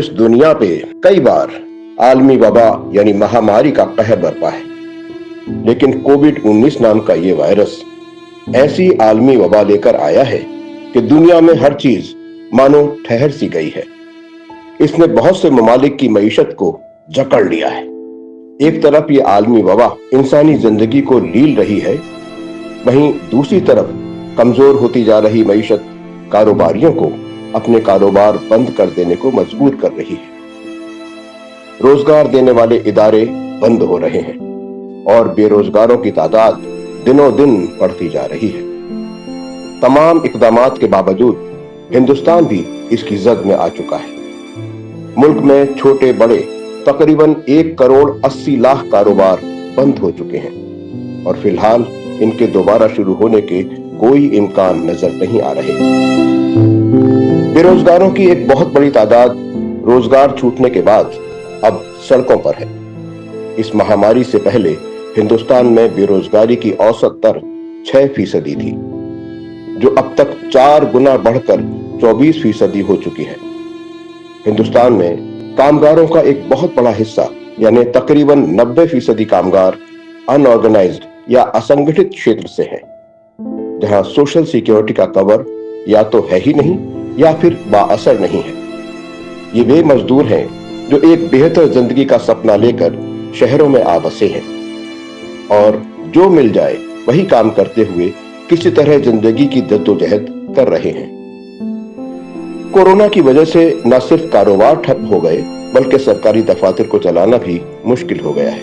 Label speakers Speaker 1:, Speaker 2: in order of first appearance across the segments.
Speaker 1: इस दुनिया पे कई बार आलमी वबा यानी महामारी का कहर बरपा है, लेकिन कोविड-19 नाम का ये वायरस ऐसी आलमी वबा लेकर आया है कि दुनिया में हर चीज मानो ठहर सी गई है। इसने बहुत से ममालिक की मईशत को जकड़ लिया है। एक तरफ ये आलमी वबा इंसानी जिंदगी को लील रही है, वहीं दूसरी तरफ कमजोर होती जा रही मईशत कारोबारियों को अपने कारोबार बंद कर देने को मजबूर कर रही है। रोजगार देने वाले इदारे बंद हो रहे हैं और बेरोजगारों की तादाद दिनों दिन बढ़ती जा रही है। तमाम इकदामात के बावजूद हिंदुस्तान भी इसकी जद में आ चुका है। मुल्क में छोटे बड़े तकरीबन 1,80,00,000 कारोबार बंद हो चुके हैं और फिलहाल इनके दोबारा शुरू होने के कोई इम्कान नजर नहीं आ रहे। बेरोजगारों की एक बहुत बड़ी तादाद रोजगार छूटने के बाद अब सड़कों पर है। इस महामारी से पहले हिंदुस्तान में बेरोजगारी की औसत दर 6% थी, जो अब तक 4 गुना बढ़कर 24% हो चुकी है। हिंदुस्तान में कामगारों का एक बहुत बड़ा हिस्सा यानी तकरीबन 90% कामगार अनऑर्गेनाइज्ड या असंगठित क्षेत्र से हैं, जहां सोशल सिक्योरिटी का कवर या तो है ही नहीं या फिर बाअसर नहीं है। ये वे मजदूर हैं जो एक बेहतर जिंदगी का सपना लेकर शहरों में आ बसे हैं और जो मिल जाए वही काम करते हुए किसी तरह जिंदगी की जद्दोजहद कर रहे हैं। कोरोना की वजह से न सिर्फ कारोबार ठप हो गए, बल्कि सरकारी दफातर को चलाना भी मुश्किल हो गया है।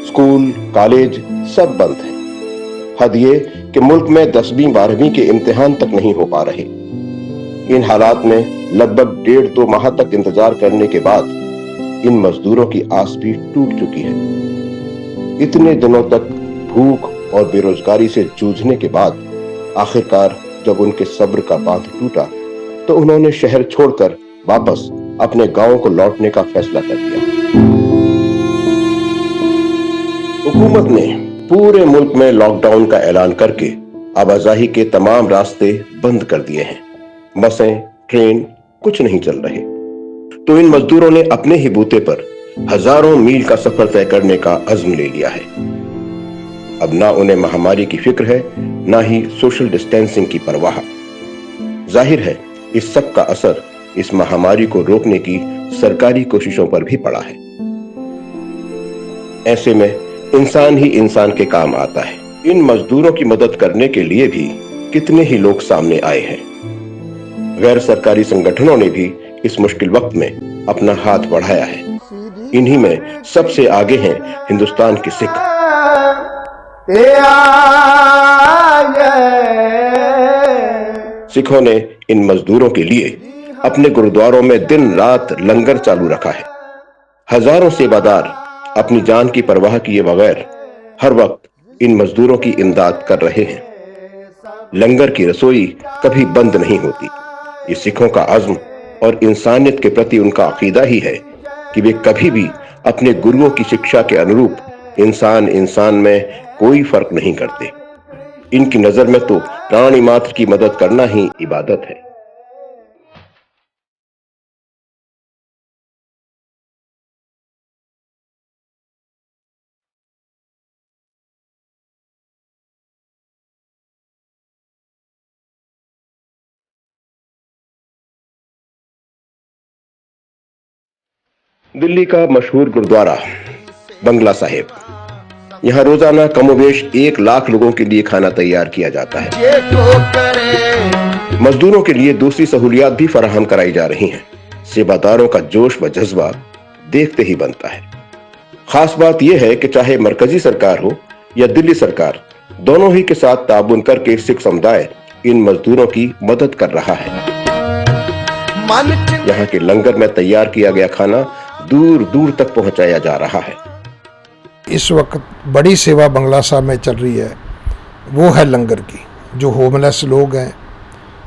Speaker 1: स्कूल, कॉलेज सब बंद है। हद ये कि मुल्क में 10वीं 12वीं के इम्तिहान तक नहीं हो पा रहे। इन हालात में लगभग 1.5-2 माह तक इंतजार करने के बाद इन मजदूरों की आस भी टूट चुकी है। इतने दिनों तक भूख और बेरोजगारी से जूझने के बाद आखिरकार जब उनके सब्र का बांध टूटा तो उन्होंने शहर छोड़कर वापस अपने गांव को लौटने का फैसला कर लिया। हुकूमत ने पूरे मुल्क में लॉकडाउन का ऐलान करके आवाजाही के तमाम रास्ते बंद कर दिए हैं। बसें, ट्रेन कुछ नहीं चल रहे। तो इन मजदूरों ने अपने ही बूते पर हजारों मील का सफर तय करने का अज़्म ले लिया है। अब ना उन्हें महामारी की फिक्र है, ना ही सोशल डिस्टेंसिंग की परवाह। जाहिर है इस सब का असर इस महामारी को रोकने की सरकारी कोशिशों पर भी पड़ा है। ऐसे में इंसान ही इंसान के काम आता है। इन मजदूरों की मदद करने के लिए भी कितने ही लोग सामने आए हैं। गैर सरकारी संगठनों ने भी इस मुश्किल वक्त में अपना हाथ बढ़ाया है। इन्हीं में सबसे आगे हैं हिंदुस्तान के सिख। सिखों ने इन मजदूरों के लिए अपने गुरुद्वारों में दिन रात लंगर चालू रखा है। हजारों सेवादार अपनी जान की परवाह किए बगैर हर वक्त इन मजदूरों की इमदाद कर रहे हैं। लंगर की रसोई कभी बंद नहीं होती। ये सिखों का अज़्म और इंसानियत के प्रति उनका अकीदा ही है कि वे कभी भी अपने गुरुओं की शिक्षा के अनुरूप इंसान इंसान में कोई फर्क नहीं करते। इनकी नजर में तो प्राणी मात्र की मदद करना ही इबादत है। दिल्ली का मशहूर गुरुद्वारा बंगला साहिब, यहाँ रोजाना कमोबेश 1 लाख लोगों के लिए खाना तैयार किया जाता है। मजदूरों के लिए दूसरी सहूलियात भी फराहम कराई जा रही हैं। सेवादारों का जोश व जज्बा देखते ही बनता है। खास बात यह है कि चाहे मरकजी सरकार हो या दिल्ली सरकार, दोनों ही के साथ ताबून करके सिख समुदाय इन मजदूरों की मदद कर रहा है। यहाँ के लंगर में तैयार किया गया खाना दूर दूर तक पहुंचाया जा रहा है।
Speaker 2: इस वक्त बड़ी सेवा बंगला साहब में चल रही है, वो है लंगर की। जो होमलेस लोग हैं,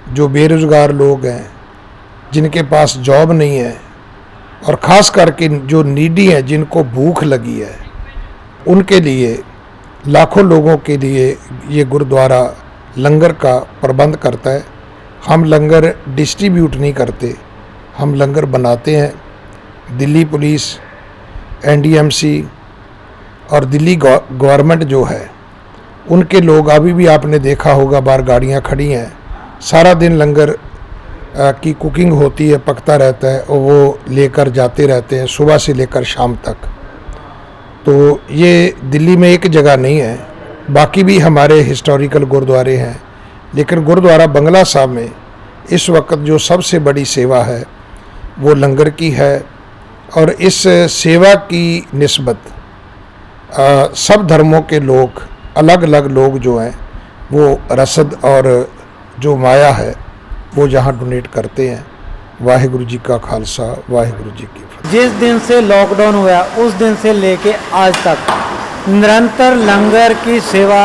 Speaker 2: जो बेरोजगार लोग हैं, जिनके पास जॉब नहीं है और ख़ास करके जो नीडी हैं, जिनको भूख लगी है, उनके लिए लाखों लोगों के लिए ये गुरुद्वारा लंगर का प्रबंध करता है। हम लंगर डिस्ट्रीब्यूट नहीं करते, हम लंगर बनाते हैं। दिल्ली पुलिस, एनडीएमसी और दिल्ली गवर्नमेंट जो है, उनके लोग, अभी भी आपने देखा होगा बाहर गाड़ियाँ खड़ी हैं, सारा दिन लंगर की कुकिंग होती है, पकता रहता है और वो लेकर जाते रहते हैं सुबह से लेकर शाम तक। तो ये दिल्ली में एक जगह नहीं है, बाकी भी हमारे हिस्टोरिकल गुरुद्वारे हैं, लेकिन गुरुद्वारा बंगला साहब में इस वक्त जो सबसे बड़ी सेवा है वो लंगर की है। और इस सेवा की निस्बत सब धर्मों के लोग, अलग अलग लोग जो हैं, वो रसद और जो माया है वो जहाँ डोनेट करते हैं। वाहिगुरु जी का खालसा, वाहिगुरु जी की फतेह।
Speaker 3: जिस दिन से लॉकडाउन हुआ उस दिन से लेके आज तक निरंतर लंगर की सेवा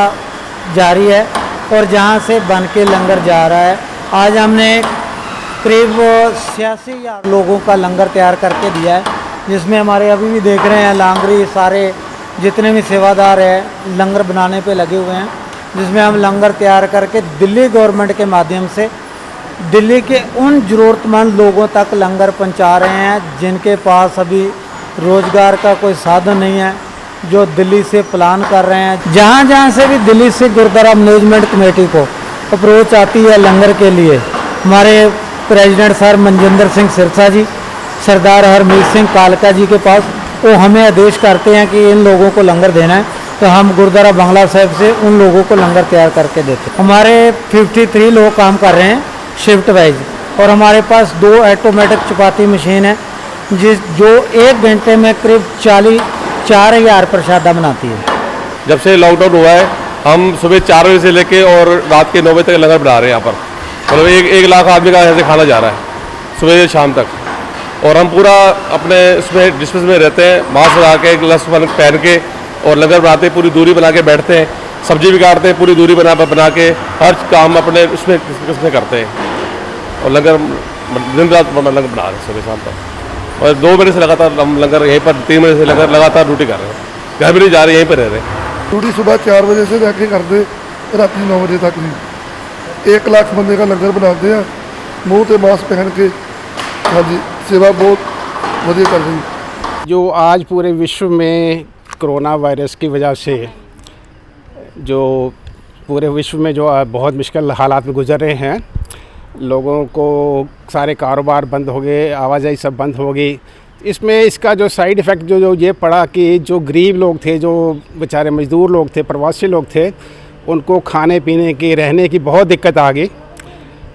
Speaker 3: जारी है और जहाँ से बन के लंगर जा रहा है। आज हमने करीब 86,000 लोगों का लंगर तैयार करके दिया है, जिसमें हमारे अभी भी देख रहे हैं लांगरी सारे जितने भी सेवादार हैं लंगर बनाने पे लगे हुए हैं, जिसमें हम लंगर तैयार करके दिल्ली गवर्नमेंट के माध्यम से दिल्ली के उन ज़रूरतमंद लोगों तक लंगर पहुंचा रहे हैं जिनके पास अभी रोज़गार का कोई साधन नहीं है, जो दिल्ली से प्लान कर रहे हैं। जहाँ जहाँ से भी दिल्ली से गुरुद्वारा मैनेजमेंट कमेटी को अप्रोच आती है लंगर के लिए, हमारे प्रेसिडेंट सर मनजिंदर सिंह सिरसा जी, सरदार हरमीत सिंह कालका जी के पास, वो हमें आदेश करते हैं कि इन लोगों को लंगर देना है, तो हम गुरुद्वारा बंगला साहिब से उन लोगों को लंगर तैयार करके देते हैं। हमारे 53 लोग काम कर रहे हैं शिफ्ट वाइज, और हमारे पास 2 ऑटोमेटिक चपाती मशीन है जो 1 घंटे में करीब 4,000 प्रसादा बनाती है।
Speaker 4: जब से लॉकडाउन हुआ है हम सुबह 4 बजे से लेके और रात के 9 बजे तक लंगर बना रहे हैं। यहाँ पर मतलब 1 लाख आदमी का ऐसे खाना जा रहा है सुबह से शाम तक। और हम पूरा अपने उसमें डिस्टेंस में रहते हैं, मास्क लगा के, ग्लव्स पहन के और लंगर बनाते हैं, पूरी दूरी बना के बैठते हैं, सब्जी भी काटते हैं, पूरी दूरी बना के हर काम अपने उसमें करते हैं। और लंगर दिन रात लंगर बना रहे हैं सुबह शाम तक। और 2 महीने से लगातार हम लंगर यहीं पर, 3 महीने से लंगर लगातार ड्यूटी कर रहे हैं। घर भी नहीं जा रहे, यहीं पर रह रहे हैं।
Speaker 5: ड्यूटी सुबह 4 बजे से जाके करते रात 9 बजे तक जी। 1 लाख बंदे का लंगर बनाते हैं, मुँह ते मास्क पहन के। हाँ जी, सेवा बहुत बढ़िया कर रही है।
Speaker 6: जो आज पूरे विश्व में कोरोना वायरस की वजह से जो पूरे विश्व में जो बहुत मुश्किल हालात में गुजर रहे हैं, लोगों को सारे कारोबार बंद हो गए, आवाजाही सब बंद हो गई। इसमें इसका जो साइड इफ़ेक्ट जो ये पड़ा कि जो गरीब लोग थे, जो बेचारे मज़दूर लोग थे, प्रवासी लोग थे, उनको खाने पीने की, रहने की बहुत दिक्कत आ गई।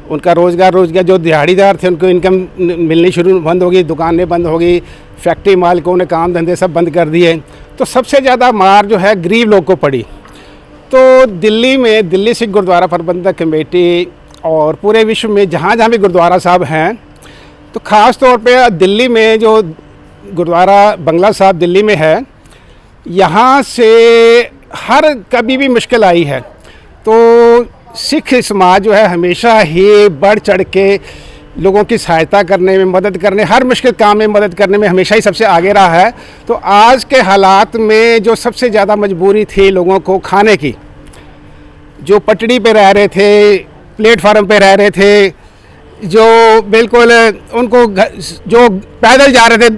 Speaker 6: उनका रोज़गार जो दिहाड़ीदार थे उनको इनकम मिलनी शुरू बंद हो गई, दुकानें बंद हो गई, फैक्ट्री मालिकों ने काम धंधे सब बंद कर दिए। तो सबसे ज़्यादा मार जो है गरीब लोग को पड़ी। तो दिल्ली में दिल्ली सिख गुरुद्वारा प्रबंधक कमेटी और पूरे विश्व में जहाँ जहाँ भी गुरुद्वारा साहब हैं, तो ख़ास तौर पे दिल्ली में जो गुरुद्वारा बंगला साहब दिल्ली में है, यहाँ से हर कभी भी मुश्किल आई है तो सिख समाज जो है हमेशा ही बढ़ चढ़ के लोगों की सहायता करने में, मदद करने, हर मुश्किल काम में मदद करने में हमेशा ही सबसे आगे रहा है। तो आज के हालात में जो सबसे ज़्यादा मजबूरी थी लोगों को खाने की, जो पटड़ी पे रह रहे थे, प्लेटफार्म पे रह रहे थे, जो बिल्कुल उनको जो पैदल जा रहे थे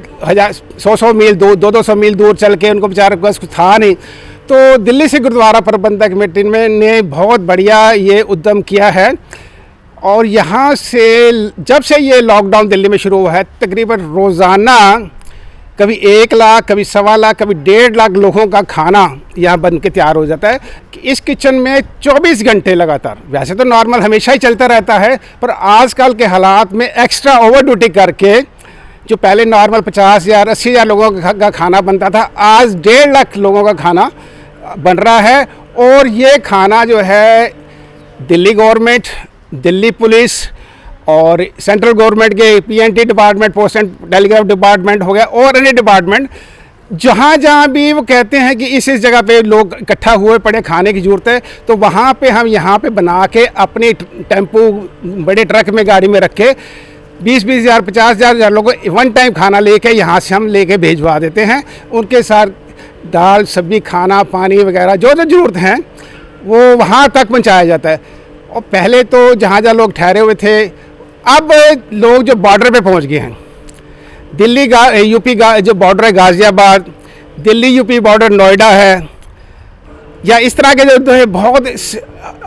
Speaker 6: 100-100 मील दूर, 200-200 मील दूर चल के, उनको बेचारे बस कुछ था नहीं। तो दिल्ली से गुरुद्वारा प्रबंधक कमेटी ने बहुत बढ़िया ये उद्यम किया है। और यहाँ से जब से ये लॉकडाउन दिल्ली में शुरू हुआ है, तकरीबन रोज़ाना कभी 1 लाख, कभी 1.25 लाख, कभी 1.5 लाख लोगों का खाना यहाँ बन के तैयार हो जाता है। इस किचन में 24 घंटे लगातार, वैसे तो नॉर्मल हमेशा ही चलता रहता है, पर आजकल के हालात में एक्स्ट्रा ओवर ड्यूटी करके जो पहले नॉर्मल 50,000 80,000 लोगों का खाना बनता था, आज 1.5 लाख लोगों का खाना बन रहा है। और ये खाना जो है दिल्ली गवर्नमेंट, दिल्ली पुलिस और सेंट्रल गवर्नमेंट के PNT department, post and telegraph department हो गया, और अन्य डिपार्टमेंट जहाँ जहाँ भी वो कहते हैं कि इस जगह पे लोग इकट्ठा हुए पड़े, खाने की ज़रूरत है, तो वहाँ पे हम यहाँ पे बना के अपने टेम्पो, बड़े ट्रक में, गाड़ी में रख के 20,000 50,000 लोगों को वन टाइम खाना लेके यहाँ से हम लेके भेजवा देते हैं। उनके साथ दाल, सब्ज़ी, खाना, पानी वगैरह जो ज़रूरत हैं वो वहाँ तक पहुँचाया जाता है। और पहले तो जहाँ जहाँ लोग ठहरे हुए थे अब लोग जो बॉर्डर पे पहुंच गए हैं, दिल्ली यूपी जो बॉर्डर है गाज़ियाबाद, दिल्ली यूपी बॉर्डर नोएडा है, या इस तरह के जो है बहुत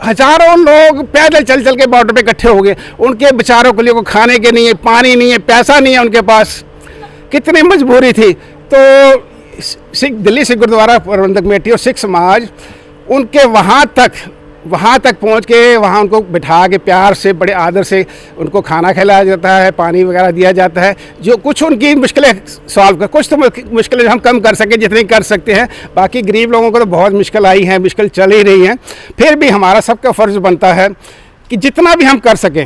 Speaker 6: हज़ारों लोग पैदल चल चल के बॉर्डर पे इकट्ठे हो गए। उनके बेचारों के लिए को खाने के नहीं है, पानी नहीं है, पैसा नहीं है उनके पास, कितनी मजबूरी थी। तो दिल्ली सिख गुरुद्वारा प्रबंधक कमेटी और सिख समाज उनके वहाँ तक पहुँच के वहाँ उनको बिठा के प्यार से बड़े आदर से उनको खाना खिलाया जाता है, पानी वगैरह दिया जाता है, जो कुछ उनकी मुश्किलें सॉल्व कर, कुछ तो मुश्किलें हम कम कर सकें जितनी कर सकते हैं। बाकी गरीब लोगों को तो बहुत मुश्किल आई है, मुश्किल चल ही रही है। फिर भी हमारा सबका फ़र्ज़ बनता है कि जितना भी हम कर सकें।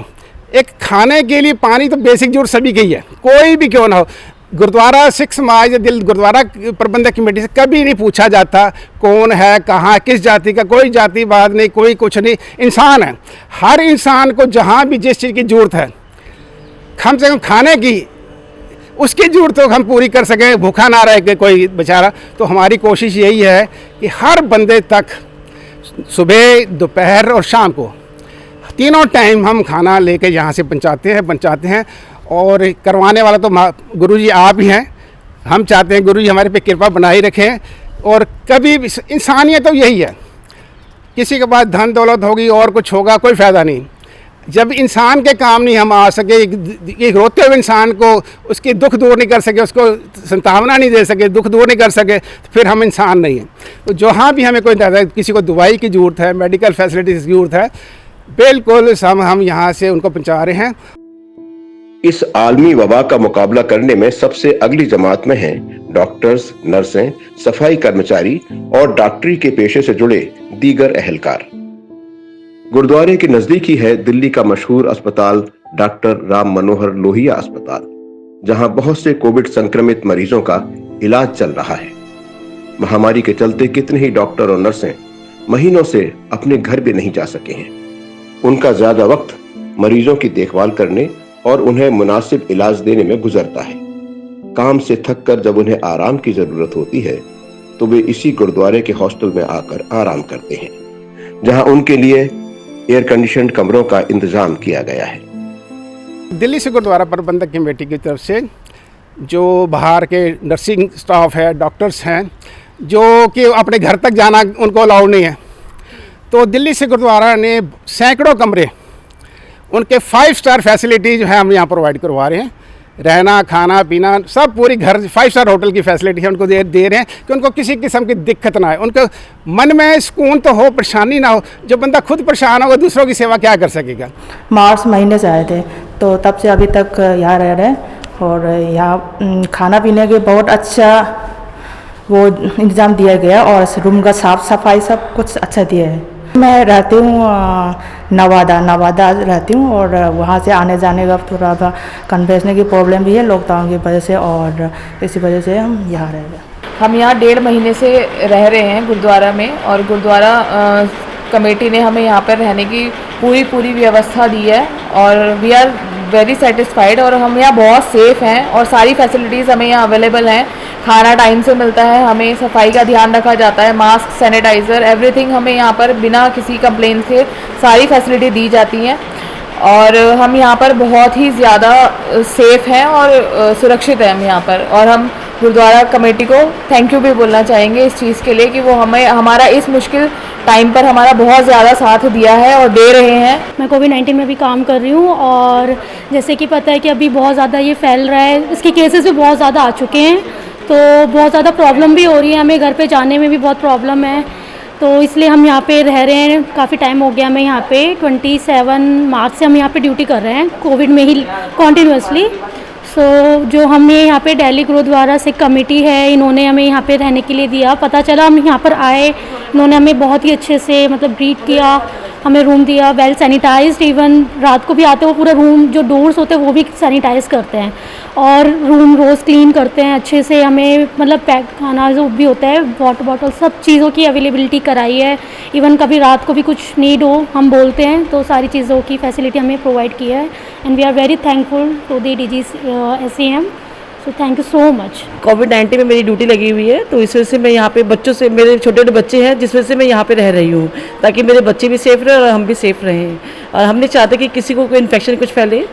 Speaker 6: एक खाने के लिए पानी तो बेसिक जरूरत सभी की है, कोई भी क्यों ना हो। गुरुद्वारा सिख समाज गुरुद्वारा प्रबंधक कमेटी से कभी नहीं पूछा जाता कौन है, कहाँ, किस जाति का, कोई जातिवाद नहीं, कोई कुछ नहीं। इंसान है, हर इंसान को जहाँ भी जिस चीज़ की ज़रूरत है, कम से कम खाने की उसकी ज़रूरत तो हम पूरी कर सकें, भूखा ना रहे कोई बेचारा। तो हमारी कोशिश यही है कि हर बंदे तक सुबह, दोपहर और शाम को तीनों टाइम हम खाना लेके यहाँ से पहुँचाते हैं। और करवाने वाला तो गुरुजी आप ही हैं। हम चाहते हैं गुरुजी हमारे पे कृपा बनाए रखें। और कभी भी इंसानियत तो यही है, किसी के पास धन दौलत होगी और कुछ होगा, कोई फ़ायदा नहीं। जब इंसान के काम नहीं हम आ सके, एक रोते हुए इंसान को उसकी दुख दूर नहीं कर सके, उसको संतावना नहीं दे सके, दुख दूर नहीं कर सके, तो फिर हम इंसान नहीं हैं। तो जहाँ भी हमें कोई किसी को दवाई की ज़रूरत है, मेडिकल फैसिलिटीज़ की ज़रूरत है, बिल्कुल हम यहाँ से उनको पहुँचा रहे हैं।
Speaker 1: इस आलमी वबा का मुकाबला करने में सबसे अगली जमात में हैं डॉक्टर्स, नर्सें, सफाई कर्मचारी और डॉक्टरी के पेशे से जुड़े दीगर अहलकार। गुरुद्वारे के नजदीक ही है दिल्ली का मशहूर अस्पताल डॉक्टर राम मनोहर लोहिया अस्पताल, जहां बहुत से कोविड संक्रमित मरीजों का इलाज चल रहा है। महामारी के चलते कितने ही डॉक्टर और नर्सें महीनों से अपने घर भी नहीं जा सके हैं। उनका ज्यादा वक्त मरीजों की देखभाल करने और उन्हें मुनासिब इलाज देने में गुजरता है। काम से थक कर जब उन्हें आराम की जरूरत होती है तो वे इसी गुरुद्वारे के हॉस्टल में आकर आराम करते हैं, जहां उनके लिए एयर कंडीशनड कमरों का इंतजाम किया गया है।
Speaker 6: दिल्ली से गुरुद्वारा प्रबंधक कमेटी की तरफ से जो बाहर के नर्सिंग स्टाफ है, डॉक्टर्स हैं, जो कि अपने घर तक जाना उनको अलाउड नहीं है, तो दिल्ली से गुरुद्वारा ने सैकड़ों कमरे, उनके 5 स्टार फैसिलिटी जो है हम यहाँ प्रोवाइड करवा रहे हैं। रहना, खाना, पीना सब पूरी घर 5 स्टार होटल की फैसिलिटी है उनको दे रहे हैं कि उनको किसी किस्म की दिक्कत ना आए, उनको मन में सुकून तो हो, परेशानी ना हो। जो बंदा खुद परेशान होगा दूसरों की सेवा क्या कर सकेगा।
Speaker 7: मार्च महीने से आए थे, तो तब से अभी तक यहाँ रह रहे हैं। और यहाँ खाना पीने के बहुत अच्छा वो इंतज़ाम दिया गया और रूम का साफ़ सफाई सब कुछ अच्छा दिया है। मैं रहती हूँ नवादा रहती हूँ और वहाँ से आने जाने का थोड़ा सा कन्वेंशन की प्रॉब्लम भी है लॉकडाउन की वजह से, और इसी वजह से हम यहाँ रह रहे हैं।
Speaker 8: हम यहाँ 1.5 महीने से रह रहे हैं गुरुद्वारा में, और गुरुद्वारा कमेटी ने हमें यहाँ पर रहने की पूरी व्यवस्था दी है और वी आर वेरी सेटिस्फाइड। और हम यहाँ बहुत सेफ़ हैं और सारी फैसिलिटीज़ हमें यहाँ अवेलेबल हैं। खाना टाइम से मिलता है, हमें सफाई का ध्यान रखा जाता है, मास्क, सैनिटाइज़र, एवरीथिंग हमें यहाँ पर बिना किसी कंप्लेंट के सारी फैसिलिटी दी जाती हैं। और हम यहाँ पर बहुत ही ज़्यादा सेफ़ हैं और सुरक्षित हैं हम यहाँ पर। और हम गुरुद्वारा कमेटी को थैंक यू भी बोलना चाहेंगे इस चीज़ के लिए कि वो हमें हमारा इस मुश्किल टाइम पर हमारा बहुत ज़्यादा साथ दिया है और दे रहे हैं।
Speaker 9: मैं कोविड-19 में भी काम कर रही हूँ और जैसे कि पता है कि अभी बहुत ज़्यादा ये फैल रहा है, इसके केसेस भी बहुत ज़्यादा आ चुके हैं, तो बहुत ज़्यादा प्रॉब्लम भी हो रही है, हमें घर पे जाने में भी बहुत प्रॉब्लम है। तो इसलिए हम यहाँ पे रह रहे हैं, काफ़ी टाइम हो गया हमें यहाँ पे। 27 मार्च से हम यहाँ पे ड्यूटी कर रहे हैं, कोविड में ही कॉन्टीन्यूसली। सो जो हमें यहाँ पे दिल्ली गुरुद्वारा सिख कमेटी है, इन्होंने हमें यहाँ पे रहने के लिए दिया। पता चला हम यहाँ पर आए, इन्होंने हमें बहुत ही अच्छे से मतलब ग्रीट किया, हमें रूम दिया, वेल सैनिटाइज्ड। इवन रात को भी आते वो पूरा रूम जो डोर्स होते हैं वो भी सैनिटाइज़ करते हैं और रूम रोज़ क्लीन करते हैं अच्छे से। हमें मतलब पैक खाना जो भी होता है, वाटर बॉटल, सब चीज़ों की अवेलेबिलिटी कराई है। इवन कभी रात को भी कुछ नीड हो हम बोलते हैं तो सारी चीज़ों की फैसिलिटी हमें प्रोवाइड की है। And we are very thankful to the DG SAM। So thank you so much.
Speaker 10: कोविड-19 में मेरी ड्यूटी लगी हुई है, तो इस वजह से मैं यहाँ पे बच्चों से, मेरे छोटे छोटे बच्चे हैं जिस वजह से मैं यहाँ पे रह रही हूँ, ताकि मेरे बच्चे भी सेफ़ रहें और हम भी सेफ़ रहें। और हम नहीं चाहते कि किसी को कोई इन्फेक्शन कुछ फैले।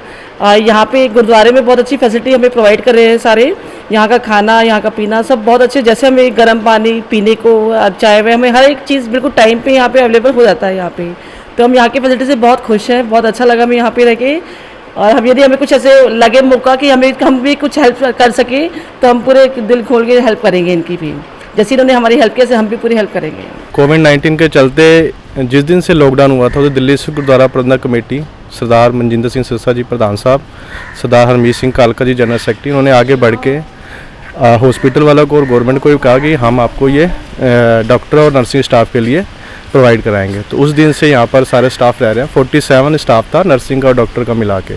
Speaker 10: यहाँ पे गुरुद्वारे में बहुत अच्छी फैसिलिटी हमें प्रोवाइड कर रहे हैं सारे। यहाँ का खाना, यहाँ का पीना सब बहुत अच्छे, जैसे हमें गर्म पानी पीने को, चाय वाय, हमें हर एक चीज़ बिल्कुल टाइम पे यहाँ पे अवेलेबल हो जाता है यहाँ पे। तो हम यहाँ की फैसिलिटी से बहुत खुश हैं, बहुत अच्छा लगा हमें यहाँ पे रह के। और हम यदि हमें कुछ ऐसे लगे मौका कि हम भी कुछ हेल्प कर सके तो हम पूरे दिल खोल के हेल्प करेंगे इनकी भी, जैसे इन्होंने हमारी हेल्प किया, हम भी पूरी हेल्प करेंगे।
Speaker 11: कोविड-19 के चलते जिस दिन से लॉकडाउन हुआ था, तो दिल्ली से गुरुद्वारा प्रबंधक कमेटी, सरदार मनजिंदर सिंह सिरसा जी प्रधान साहब, सरदार हरमीत सिंह कालका जी जनरल सेक्रेटरी, उन्होंने आगे बढ़ के हॉस्पिटल वालों को और गवर्नमेंट को भी कहा कि हम आपको ये डॉक्टर और नर्सिंग स्टाफ के लिए प्रोवाइड कराएंगे। तो उस दिन से यहाँ पर सारे स्टाफ रह रहे हैं। 47 स्टाफ था नर्सिंग का और डॉक्टर का मिला के,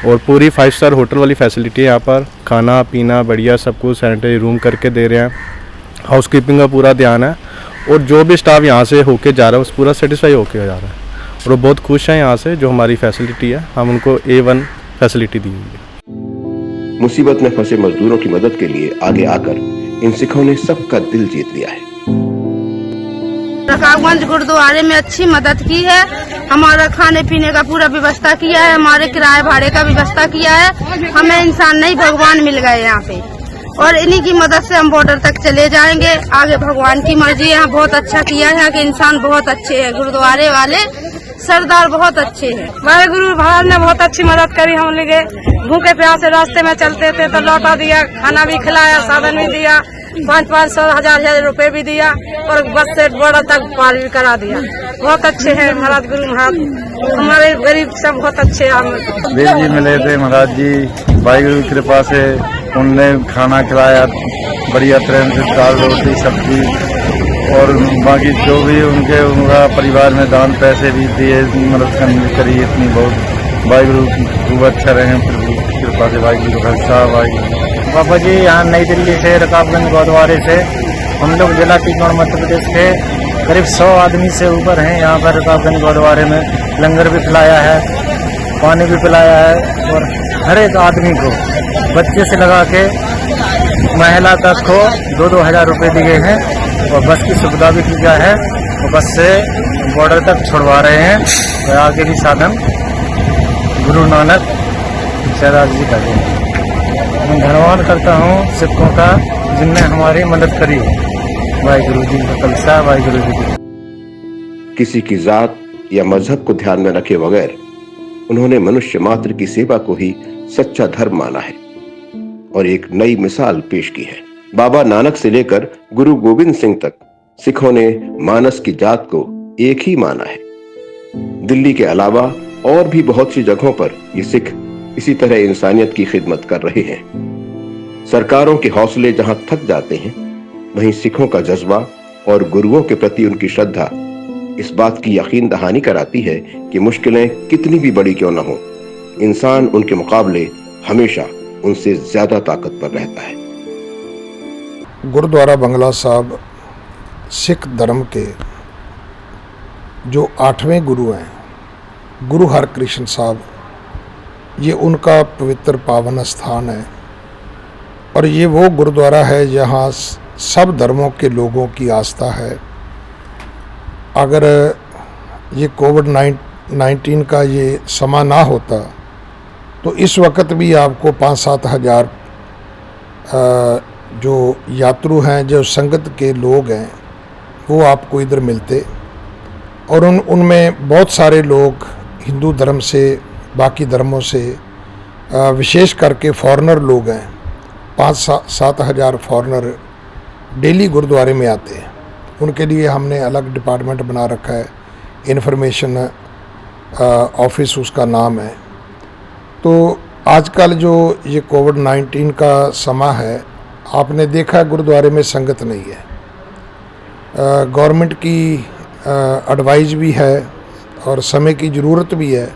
Speaker 11: और पूरी 5 स्टार होटल वाली फैसिलिटी है यहाँ पर। खाना पीना बढ़िया, सब कुछ सैनिटरी रूम करके दे रहे हैं, हाउसकीपिंग का पूरा ध्यान है। और जो भी स्टाफ यहाँ से होके जा रहा है उस पूरा सेटिस्फाई होके जा रहा है, और वो बहुत खुश हैं यहाँ से जो हमारी फैसिलिटी है। हम उनको A1 फैसिलिटी दी हुई है।
Speaker 1: मुसीबत में फंसे मजदूरों की मदद के लिए आगे आकर इन सिखों ने सबका दिल जीत लिया है।
Speaker 12: रकाबगंज गुरुद्वारे में अच्छी मदद की है, हमारा खाने पीने का पूरा व्यवस्था किया है, हमारे किराए भाड़े का व्यवस्था किया है। हमें इंसान नहीं भगवान मिल गए यहाँ पे, और इन्हीं की मदद से हम बॉर्डर तक चले जाएंगे। आगे भगवान की मर्जी है। यहाँ बहुत अच्छा किया है, यहाँ के इंसान बहुत अच्छे हैं, गुरुद्वारे वाले सरदार बहुत अच्छे हैं। वाहेगुरु भाव ने बहुत अच्छी मदद करी। हम लोग भूखे प्यासे रास्ते में चलते थे तो लौटा दिया, खाना भी खिलाया, साधन भी दिया, 500 1000 रुपए भी दिया, और बस से बॉर्डर तक पार भी करा दिया। बहुत अच्छे हैं महाराज गुरु महाराज, हमारे गरीब सब बहुत अच्छे हैं।
Speaker 13: देव जी मिले थे महाराज जी, वाहिगुरु की कृपा से उनने खाना खिलाया बढ़िया तरह से, दाल रोटी सब्जी, और बाकी जो भी उनका परिवार में दान पैसे भी दिए, मदद करी इतनी बहुत। वाहिगुरु खूब अच्छा रहे, कृपा से वाहिगुरु खालसा वाहिगुरु।
Speaker 14: बाबा जी यहाँ नई दिल्ली से रकाबगंज गुरुद्वारे से हम लोग जिला टीकमगढ़ मध्य प्रदेश के करीब 100 आदमी से ऊपर हैं। यहाँ पर रकाबगंज गुरुद्वारे में लंगर भी पिलाया है, पानी भी पिलाया है, और हर एक आदमी को बच्चे से लगा के महिला तक को 2-2 हज़ार रुपये दिए हैं, और बस की सुविधा भी की गई है, और बस से बॉर्डर तक छोड़वा रहे हैं। और आगे भी साधन गुरु नानक शहजाद जी का दें। मैं धन्यवाद करता हूँ सिखों का जिनने हमारी मदद करी। वाहिगुरु जी का खालसा, वाहिगुरु जी की।
Speaker 1: किसी की जात या मजहब को ध्यान में रखे बगैर उन्होंने मनुष्य मात्र की सेवा को ही सच्चा धर्म माना है और एक नई मिसाल पेश की है। बाबा नानक से लेकर गुरु गोविंद सिंह तक सिखों ने मानस की जात को एक ही माना है। दिल्ली के अलावा और भी बहुत सी जगहों पर ये सिख इसी तरह इंसानियत की खिदमत कर रहे हैं। सरकारों के हौसले जहां थक जाते हैं, वहीं सिखों का जज्बा और गुरुओं के प्रति उनकी श्रद्धा इस बात की यकीन दहानी कराती है कि मुश्किलें कितनी भी बड़ी क्यों न हो, इंसान उनके मुकाबले हमेशा उनसे ज्यादा ताकतवर रहता है।
Speaker 2: गुरुद्वारा बंगला साहब सिख धर्म के जो 8वें गुरु हैं, गुरु हरकृष्ण साहब, ये उनका पवित्र पावन स्थान है, और ये वो गुरुद्वारा है जहाँ सब धर्मों के लोगों की आस्था है। अगर ये कोविड-19 का ये समा ना होता तो इस वक्त भी आपको 5-7 हज़ार जो यात्रु हैं, जो संगत के लोग हैं, वो आपको इधर मिलते, और उनमें बहुत सारे लोग हिंदू धर्म से, बाकी धर्मों से, विशेष करके फॉरेनर लोग हैं। 5-7 हज़ार फॉरेनर डेली गुरुद्वारे में आते हैं। उनके लिए हमने अलग डिपार्टमेंट बना रखा है, इन्फॉर्मेशन ऑफिस उसका नाम है। तो आजकल जो ये कोविड-19 का समा है, आपने देखा गुरुद्वारे में संगत नहीं है। गवर्नमेंट की एडवाइस भी है और समय की ज़रूरत भी है,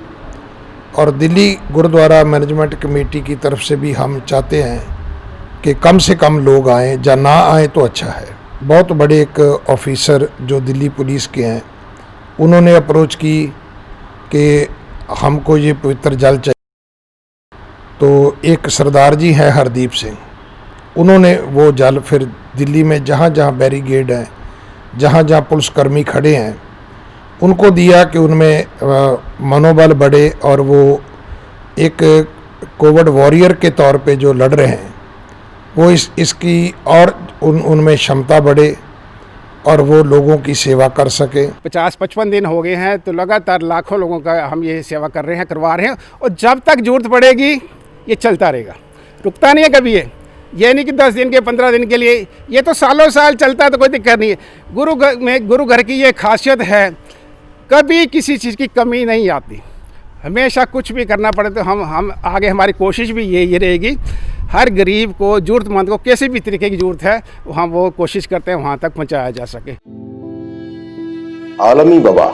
Speaker 2: और दिल्ली गुरुद्वारा मैनेजमेंट कमेटी की तरफ से भी हम चाहते हैं कि कम से कम लोग आएँ, या ना आएँ तो अच्छा है। बहुत बड़े एक ऑफिसर जो दिल्ली पुलिस के हैं, उन्होंने अप्रोच की कि हमको ये पवित्र जल चाहिए। तो एक सरदार जी हैं हरदीप सिंह, उन्होंने वो जल फिर दिल्ली में जहाँ जहाँ बैरिकेड हैं, जहाँ जहाँ पुलिसकर्मी खड़े हैं, उनको दिया कि उनमें मनोबल बढ़े और वो एक कोविड वॉरियर के तौर पे जो लड़ रहे हैं वो इसकी और उनमें क्षमता बढ़े और वो लोगों की सेवा कर सके।
Speaker 6: 50-55 दिन हो गए हैं, तो लगातार लाखों लोगों का हम ये सेवा कर रहे हैं, करवा रहे हैं, और जब तक जरूरत पड़ेगी ये चलता रहेगा, रुकता नहीं है कभी। ये नहीं कि 10 दिन के 15 दिन के लिए, ये तो सालों साल चलता है, तो कोई दिक्कत नहीं है। गुरु घर की ये खासियत है, कभी किसी चीज़ की कमी नहीं आती। हमेशा कुछ भी करना पड़े तो हम आगे, हमारी कोशिश भी ये रहेगी, हर गरीब को, ज़रूरतमंद को किसी भी तरीके की ज़रूरत है हम वो कोशिश करते हैं वहाँ तक पहुँचाया जा सके।
Speaker 1: आलमी वबा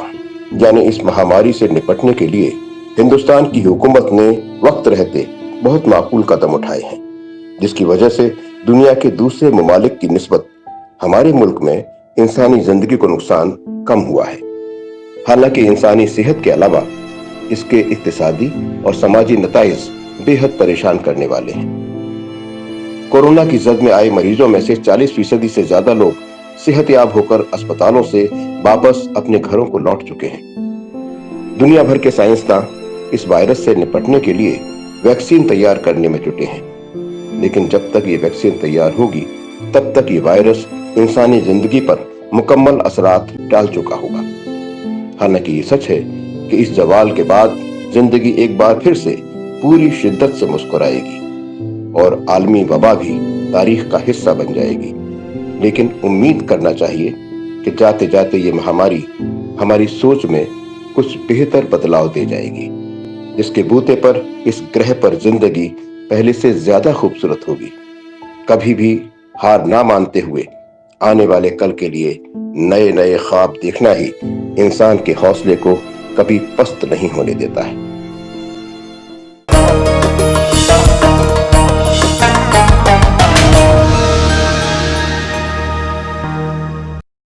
Speaker 1: यानी इस महामारी से निपटने के लिए हिंदुस्तान की हुकूमत ने वक्त रहते बहुत माकूल कदम उठाए हैं, जिसकी वजह से दुनिया के दूसरे ममालिक की निस्बत हमारे मुल्क में इंसानी जिंदगी को नुकसान कम हुआ है। हालांकि इंसानी सेहत के अलावा इसके इक्तिसादी और समाजी नताइज बेहद परेशान करने वाले हैं। कोरोना की जद में आए मरीजों में से 40% से ज्यादा लोग सेहतयाब होकर अस्पतालों से वापस अपने घरों को लौट चुके हैं। दुनिया भर के साइंसदान इस वायरस से निपटने के लिए वैक्सीन तैयार करने में जुटे हैं, लेकिन जब तक ये वैक्सीन तैयार होगी तब तक ये वायरस इंसानी जिंदगी पर मुकम्मल असरात डाल चुका होगा। हालांकि ये सच है कि इस जवाल के बाद जिंदगी एक बार फिर से पूरी शिद्दत से मुस्कुराएगी और आलमी वबा भी तारीख का हिस्सा बन जाएगी। लेकिन उम्मीद करना चाहिए कि जाते जाते ये महामारी हमारी सोच में कुछ बेहतर बदलाव दे जाएगी, जिसके बूते पर इस ग्रह पर जिंदगी पहले से ज्यादा खूबसूरत होगी। कभी भी हार ना मानते हुए आने वाले कल के लिए नए नए ख्वाब देखना ही इंसान के हौसले को कभी पस्त नहीं होने देता है।